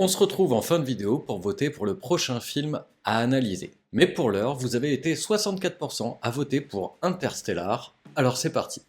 On se retrouve en fin de vidéo pour voter pour le prochain film à analyser. Mais pour l'heure, vous avez été 64% à voter pour Interstellar, alors c'est parti.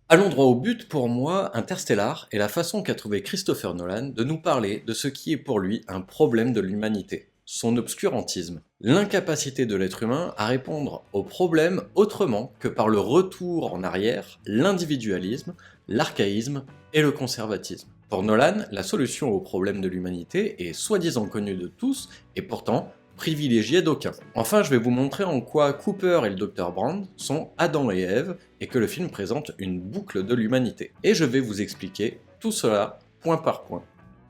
Allons droit au but, pour moi, Interstellar est la façon qu'a trouvé Christopher Nolan de nous parler de ce qui est pour lui un problème de l'humanité, son obscurantisme, l'incapacité de l'être humain à répondre aux problèmes autrement que par le retour en arrière, l'individualisme, l'archaïsme et le conservatisme. Pour Nolan, la solution aux problèmes de l'humanité est soi-disant connue de tous et pourtant privilégiée d'aucuns. Enfin, je vais vous montrer en quoi Cooper et le Dr Brown sont Adam et Ève et que le film présente une boucle de l'humanité. Et je vais vous expliquer tout cela point par point.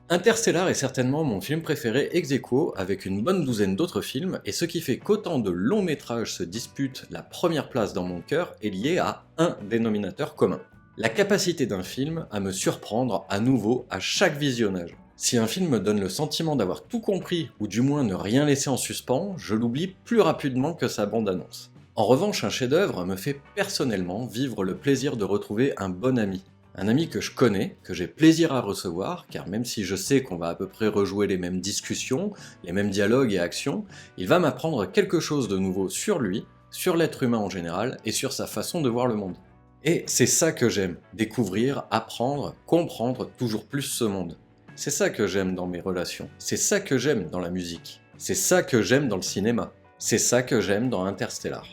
Interstellar est certainement mon film préféré ex aequo avec une bonne douzaine d'autres films, et ce qui fait qu'autant de longs métrages se disputent la première place dans mon cœur est lié à un dénominateur commun. La capacité d'un film à me surprendre à nouveau à chaque visionnage. Si un film me donne le sentiment d'avoir tout compris, ou du moins ne rien laisser en suspens, je l'oublie plus rapidement que sa bande-annonce. En revanche, un chef-d'œuvre me fait personnellement vivre le plaisir de retrouver un bon ami. Un ami que je connais, que j'ai plaisir à recevoir, car même si je sais qu'on va à peu près rejouer les mêmes discussions, les mêmes dialogues et actions, il va m'apprendre quelque chose de nouveau sur lui, sur l'être humain en général, et sur sa façon de voir le monde. Et c'est ça que j'aime, découvrir, apprendre, comprendre toujours plus ce monde. C'est ça que j'aime dans mes relations, c'est ça que j'aime dans la musique, c'est ça que j'aime dans le cinéma, c'est ça que j'aime dans Interstellar.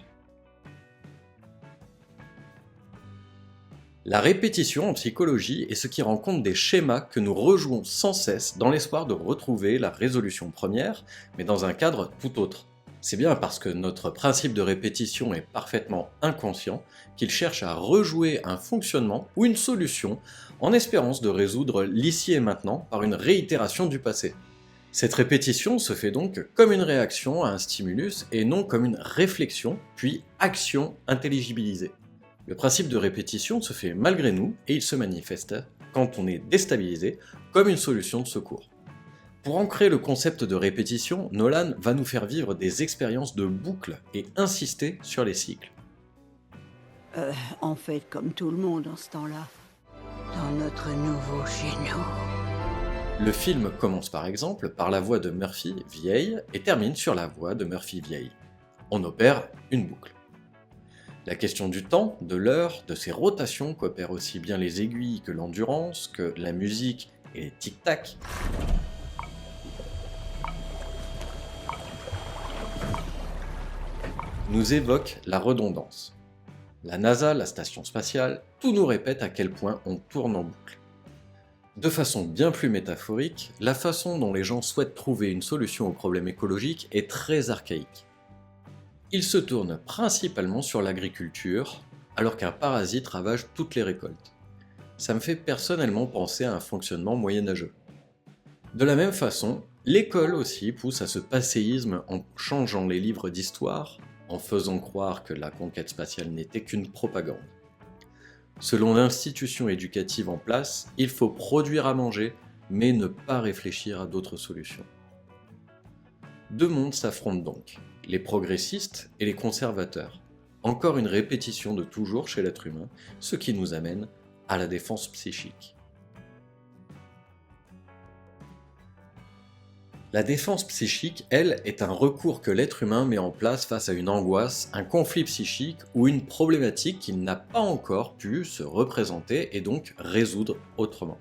La répétition en psychologie est ce qui rend compte des schémas que nous rejouons sans cesse dans l'espoir de retrouver la résolution première, mais dans un cadre tout autre. C'est bien parce que notre principe de répétition est parfaitement inconscient qu'il cherche à rejouer un fonctionnement ou une solution en espérance de résoudre l'ici et maintenant par une réitération du passé. Cette répétition se fait donc comme une réaction à un stimulus et non comme une réflexion puis action intelligibilisée. Le principe de répétition se fait malgré nous et il se manifeste, quand on est déstabilisé, comme une solution de secours. Pour ancrer le concept de répétition, Nolan va nous faire vivre des expériences de boucle et insister sur les cycles. En fait, comme tout le monde en ce temps-là, dans notre nouveau chez nous. Le film commence par exemple par la voix de Murphy vieille et termine sur la voix de Murphy vieille. On opère une boucle. La question du temps, de l'heure, de ses rotations qu'opèrent aussi bien les aiguilles que l'endurance, que la musique et les tic-tac, nous évoque la redondance. La NASA, la station spatiale, tout nous répète à quel point on tourne en boucle. De façon bien plus métaphorique, la façon dont les gens souhaitent trouver une solution aux problèmes écologiques est très archaïque. Ils se tournent principalement sur l'agriculture, alors qu'un parasite ravage toutes les récoltes. Ça me fait personnellement penser à un fonctionnement moyenâgeux. De la même façon, l'école aussi pousse à ce passéisme en changeant les livres d'histoire, en faisant croire que la conquête spatiale n'était qu'une propagande. Selon l'institution éducative en place, il faut produire à manger, mais ne pas réfléchir à d'autres solutions. Deux mondes s'affrontent donc, les progressistes et les conservateurs. Encore une répétition de toujours chez l'être humain, ce qui nous amène à la défense psychique. La défense psychique, elle, est un recours que l'être humain met en place face à une angoisse, un conflit psychique ou une problématique qu'il n'a pas encore pu se représenter et donc résoudre autrement.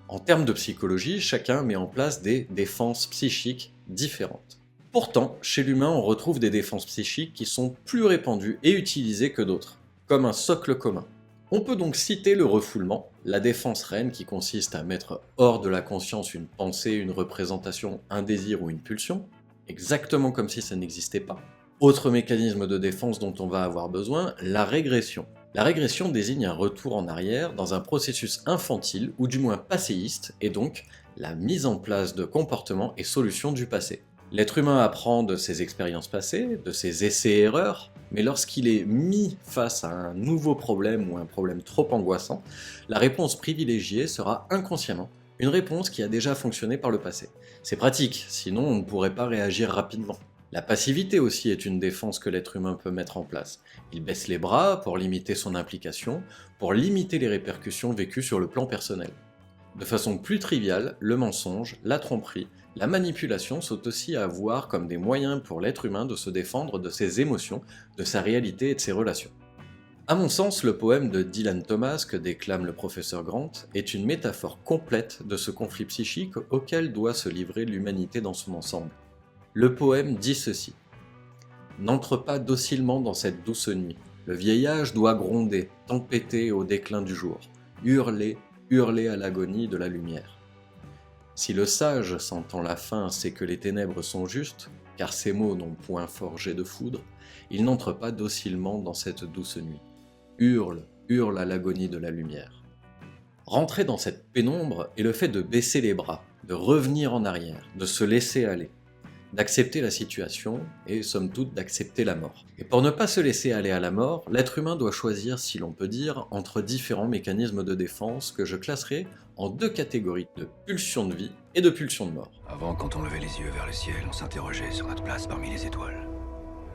En termes de psychologie, chacun met en place des défenses psychiques différentes. Pourtant, chez l'humain, on retrouve des défenses psychiques qui sont plus répandues et utilisées que d'autres, comme un socle commun. On peut donc citer le refoulement, la défense reine qui consiste à mettre hors de la conscience une pensée, une représentation, un désir ou une pulsion, exactement comme si ça n'existait pas. Autre mécanisme de défense dont on va avoir besoin, la régression. La régression désigne un retour en arrière dans un processus infantile ou du moins passéiste et donc la mise en place de comportements et solutions du passé. L'être humain apprend de ses expériences passées, de ses essais-erreurs, mais lorsqu'il est mis face à un nouveau problème ou un problème trop angoissant, la réponse privilégiée sera inconsciemment une réponse qui a déjà fonctionné par le passé. C'est pratique, sinon on ne pourrait pas réagir rapidement. La passivité aussi est une défense que l'être humain peut mettre en place. Il baisse les bras pour limiter son implication, pour limiter les répercussions vécues sur le plan personnel. De façon plus triviale, le mensonge, la tromperie, La manipulation saute aussi à voir comme des moyens pour l'être humain de se défendre de ses émotions, de sa réalité et de ses relations. À mon sens, le poème de Dylan Thomas que déclame le professeur Grant est une métaphore complète de ce conflit psychique auquel doit se livrer l'humanité dans son ensemble. Le poème dit ceci. « N'entre pas docilement dans cette douce nuit. Le vieillage doit gronder, tempêter au déclin du jour, hurler, hurler à l'agonie de la lumière. Si le sage, sentant la faim, sait que les ténèbres sont justes, car ces mots n'ont point forgé de foudre, il n'entre pas docilement dans cette douce nuit. Hurle, hurle à l'agonie de la lumière. » Rentrer dans cette pénombre est le fait de baisser les bras, de revenir en arrière, de se laisser aller, d'accepter la situation et, somme toute, d'accepter la mort. Et pour ne pas se laisser aller à la mort, l'être humain doit choisir, si l'on peut dire, entre différents mécanismes de défense que je classerai en deux catégories de pulsions de vie et de pulsions de mort. Avant, quand on levait les yeux vers le ciel, on s'interrogeait sur notre place parmi les étoiles.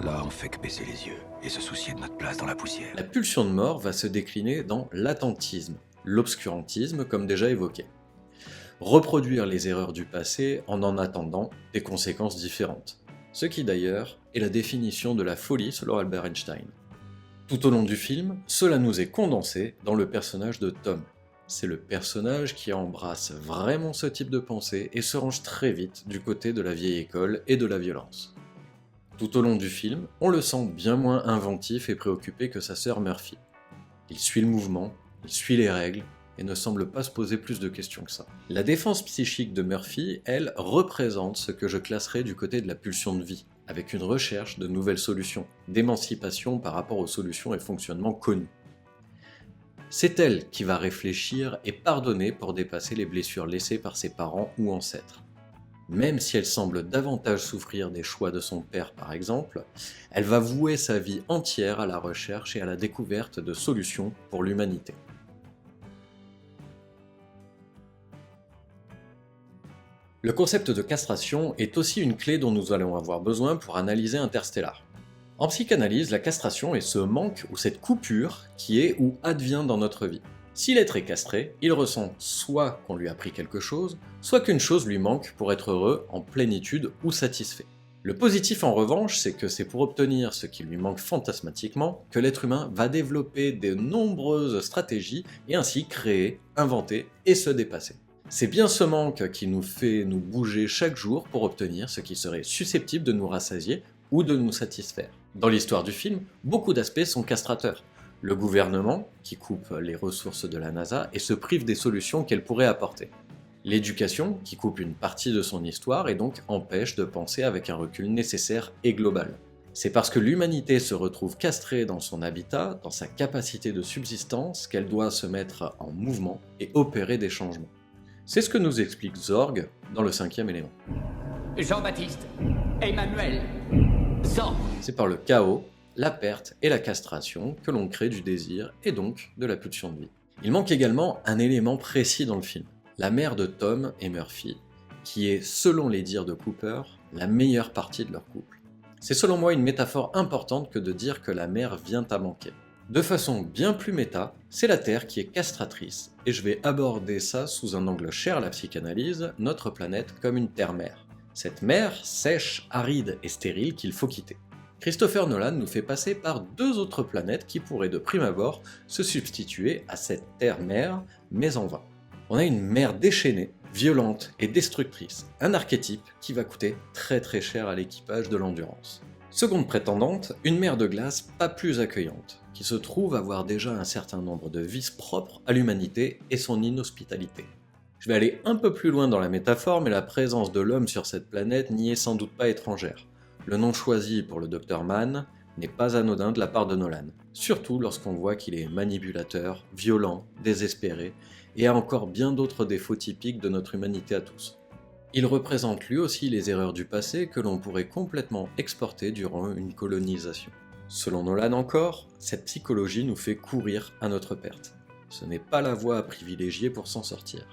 Là, on fait que baisser les yeux et se soucier de notre place dans la poussière. La pulsion de mort va se décliner dans l'attentisme, l'obscurantisme comme déjà évoqué. Reproduire les erreurs du passé en attendant des conséquences différentes. Ce qui d'ailleurs est la définition de la folie selon Albert Einstein. Tout au long du film, cela nous est condensé dans le personnage de Tom. C'est le personnage qui embrasse vraiment ce type de pensée et se range très vite du côté de la vieille école et de la violence. Tout au long du film, on le sent bien moins inventif et préoccupé que sa sœur Murphy. Il suit le mouvement, il suit les règles, et ne semble pas se poser plus de questions que ça. La défense psychique de Murphy, elle, représente ce que je classerais du côté de la pulsion de vie, avec une recherche de nouvelles solutions, d'émancipation par rapport aux solutions et fonctionnements connus. C'est elle qui va réfléchir et pardonner pour dépasser les blessures laissées par ses parents ou ancêtres. Même si elle semble davantage souffrir des choix de son père par exemple, elle va vouer sa vie entière à la recherche et à la découverte de solutions pour l'humanité. Le concept de castration est aussi une clé dont nous allons avoir besoin pour analyser Interstellar. En psychanalyse, la castration est ce manque ou cette coupure qui est ou advient dans notre vie. Si l'être est castré, il ressent soit qu'on lui a pris quelque chose, soit qu'une chose lui manque pour être heureux, en plénitude ou satisfait. Le positif en revanche, c'est que c'est pour obtenir ce qui lui manque fantasmatiquement que l'être humain va développer de nombreuses stratégies et ainsi créer, inventer et se dépasser. C'est bien ce manque qui nous fait nous bouger chaque jour pour obtenir ce qui serait susceptible de nous rassasier ou de nous satisfaire. Dans l'histoire du film, beaucoup d'aspects sont castrateurs. Le gouvernement, qui coupe les ressources de la NASA et se prive des solutions qu'elle pourrait apporter. L'éducation, qui coupe une partie de son histoire et donc empêche de penser avec un recul nécessaire et global. C'est parce que l'humanité se retrouve castrée dans son habitat, dans sa capacité de subsistance, qu'elle doit se mettre en mouvement et opérer des changements. C'est ce que nous explique Zorg dans le 5e élément. Jean-Baptiste, Emmanuel, Zorg. C'est par le chaos, la perte et la castration que l'on crée du désir et donc de la pulsion de vie. Il manque également un élément précis dans le film, la mère de Tom et Murphy, qui est, selon les dires de Cooper, la meilleure partie de leur couple. C'est selon moi une métaphore importante que de dire que la mère vient à manquer. De façon bien plus méta, c'est la Terre qui est castratrice, et je vais aborder ça sous un angle cher à la psychanalyse, notre planète comme une terre-mère. Cette mer sèche, aride et stérile qu'il faut quitter. Christopher Nolan nous fait passer par deux autres planètes qui pourraient de prime abord se substituer à cette terre-mère, mais en vain. On a une mer déchaînée, violente et destructrice, un archétype qui va coûter très très cher à l'équipage de l'Endurance. Seconde prétendante, une mer de glace pas plus accueillante, qui se trouve avoir déjà un certain nombre de vices propres à l'humanité et son inhospitalité. Je vais aller un peu plus loin dans la métaphore, mais la présence de l'homme sur cette planète n'y est sans doute pas étrangère. Le nom choisi pour le Dr Mann n'est pas anodin de la part de Nolan, surtout lorsqu'on voit qu'il est manipulateur, violent, désespéré, et a encore bien d'autres défauts typiques de notre humanité à tous. Il représente lui aussi les erreurs du passé que l'on pourrait complètement exporter durant une colonisation. Selon Nolan encore, cette psychologie nous fait courir à notre perte. Ce n'est pas la voie à privilégier pour s'en sortir.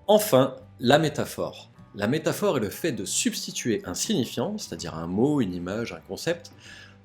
Enfin, la métaphore. La métaphore est le fait de substituer un signifiant, c'est-à-dire un mot, une image, un concept,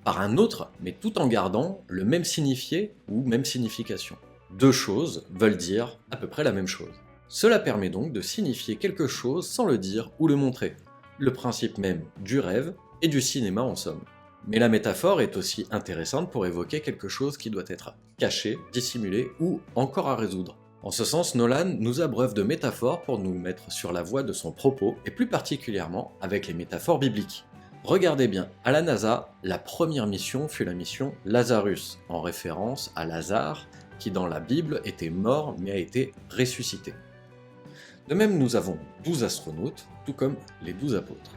par un autre, mais tout en gardant le même signifié ou même signification. Deux choses veulent dire à peu près la même chose. Cela permet donc de signifier quelque chose sans le dire ou le montrer. Le principe même du rêve et du cinéma en somme. Mais la métaphore est aussi intéressante pour évoquer quelque chose qui doit être caché, dissimulé ou encore à résoudre. En ce sens, Nolan nous abreuve de métaphores pour nous mettre sur la voie de son propos, et plus particulièrement avec les métaphores bibliques. Regardez bien, à la NASA, la première mission fut la mission Lazarus, en référence à Lazare, qui dans la Bible était mort mais a été ressuscité. De même, nous avons 12 astronautes, tout comme les 12 apôtres.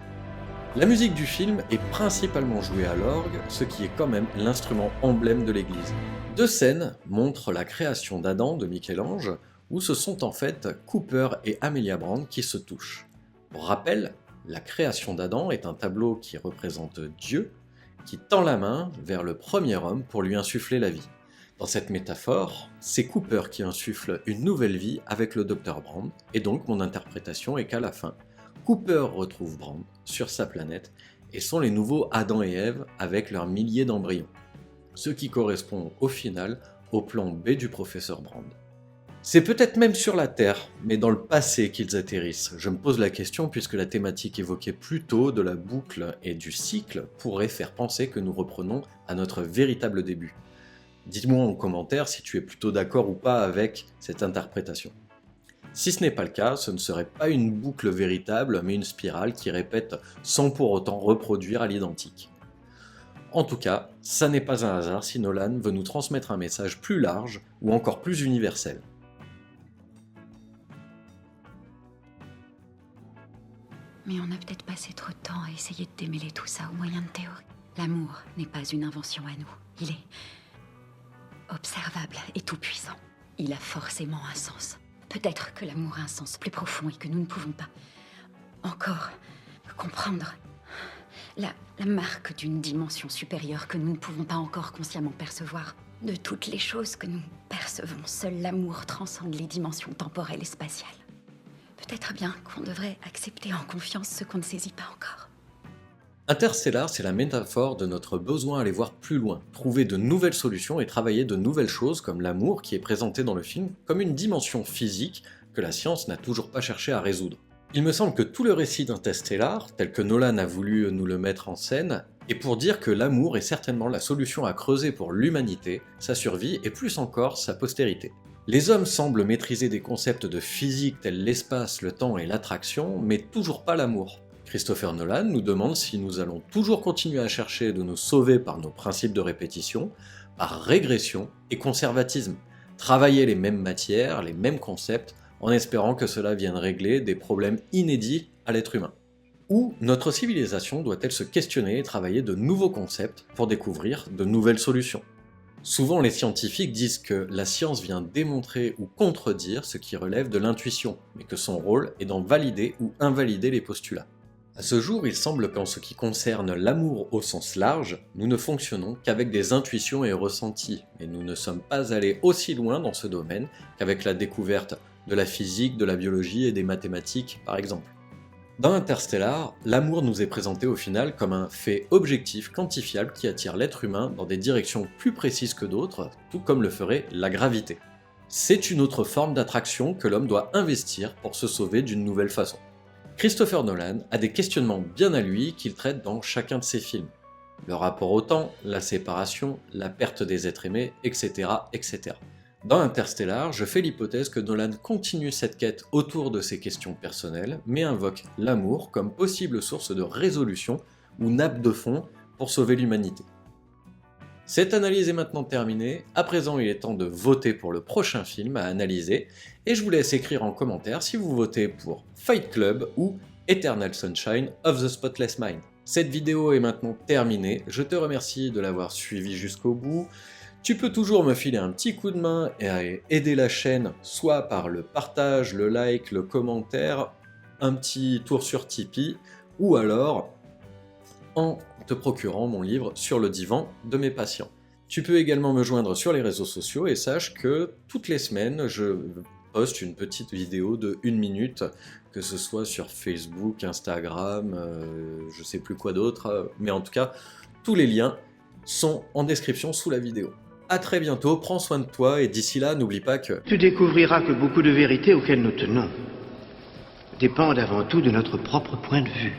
La musique du film est principalement jouée à l'orgue, ce qui est quand même l'instrument emblème de l'église. Deux scènes montrent la création d'Adam de Michel-Ange, où ce sont en fait Cooper et Amelia Brand qui se touchent. Pour rappel, la création d'Adam est un tableau qui représente Dieu, qui tend la main vers le premier homme pour lui insuffler la vie. Dans cette métaphore, c'est Cooper qui insuffle une nouvelle vie avec le Dr Brand, et donc mon interprétation est qu'à la fin, Cooper retrouve Brand sur sa planète et sont les nouveaux Adam et Ève avec leurs milliers d'embryons, ce qui correspond au final au plan B du professeur Brand. C'est peut-être même sur la Terre, mais dans le passé qu'ils atterrissent. Je me pose la question puisque la thématique évoquée plus tôt de la boucle et du cycle pourrait faire penser que nous reprenons à notre véritable début. Dites-moi en commentaire si tu es plutôt d'accord ou pas avec cette interprétation. Si ce n'est pas le cas, ce ne serait pas une boucle véritable, mais une spirale qui répète sans pour autant reproduire à l'identique. En tout cas, ça n'est pas un hasard si Nolan veut nous transmettre un message plus large ou encore plus universel. Mais on a peut-être passé trop de temps à essayer de démêler tout ça au moyen de théories. L'amour n'est pas une invention à nous. Il est observable et tout-puissant. Il a forcément un sens. Peut-être que l'amour a un sens plus profond et que nous ne pouvons pas encore comprendre. La marque d'une dimension supérieure que nous ne pouvons pas encore consciemment percevoir. De toutes les choses que nous percevons, seul l'amour transcende les dimensions temporelles et spatiales. Peut-être bien qu'on devrait accepter en confiance ce qu'on ne saisit pas encore. Interstellar, c'est la métaphore de notre besoin d'aller voir plus loin, trouver de nouvelles solutions et travailler de nouvelles choses comme l'amour qui est présenté dans le film comme une dimension physique que la science n'a toujours pas cherché à résoudre. Il me semble que tout le récit d'Interstellar, tel que Nolan a voulu nous le mettre en scène, est pour dire que l'amour est certainement la solution à creuser pour l'humanité, sa survie et plus encore sa postérité. Les hommes semblent maîtriser des concepts de physique tels l'espace, le temps et l'attraction, mais toujours pas l'amour. Christopher Nolan nous demande si nous allons toujours continuer à chercher de nous sauver par nos principes de répétition, par régression et conservatisme, travailler les mêmes matières, les mêmes concepts, en espérant que cela vienne régler des problèmes inédits à l'être humain. Ou notre civilisation doit-elle se questionner et travailler de nouveaux concepts pour découvrir de nouvelles solutions? Souvent les scientifiques disent que la science vient démontrer ou contredire ce qui relève de l'intuition, mais que son rôle est d'en valider ou invalider les postulats. À ce jour, il semble qu'en ce qui concerne l'amour au sens large, nous ne fonctionnons qu'avec des intuitions et ressentis, mais nous ne sommes pas allés aussi loin dans ce domaine qu'avec la découverte de la physique, de la biologie et des mathématiques par exemple. Dans Interstellar, l'amour nous est présenté au final comme un fait objectif, quantifiable qui attire l'être humain dans des directions plus précises que d'autres, tout comme le ferait la gravité. C'est une autre forme d'attraction que l'homme doit investir pour se sauver d'une nouvelle façon. Christopher Nolan a des questionnements bien à lui qu'il traite dans chacun de ses films. Le rapport au temps, la séparation, la perte des êtres aimés, etc. etc. Dans Interstellar, je fais l'hypothèse que Nolan continue cette quête autour de ses questions personnelles, mais invoque l'amour comme possible source de résolution ou nappe de fond pour sauver l'humanité. Cette analyse est maintenant terminée, à présent il est temps de voter pour le prochain film à analyser, et je vous laisse écrire en commentaire si vous votez pour Fight Club ou Eternal Sunshine of the Spotless Mind. Cette vidéo est maintenant terminée, je te remercie de l'avoir suivi jusqu'au bout. Tu peux toujours me filer un petit coup de main et aider la chaîne, soit par le partage, le like, le commentaire, un petit tour sur Tipeee, ou alors en te procurant mon livre Sur le divan de mes patients. Tu peux également me joindre sur les réseaux sociaux et sache que toutes les semaines je poste une petite vidéo de 1 minute, que ce soit sur Facebook, Instagram, je sais plus quoi d'autre, mais en tout cas tous les liens sont en description sous la vidéo. À très bientôt, prends soin de toi et d'ici là, n'oublie pas que... Tu découvriras que beaucoup de vérités auxquelles nous tenons dépendent avant tout de notre propre point de vue.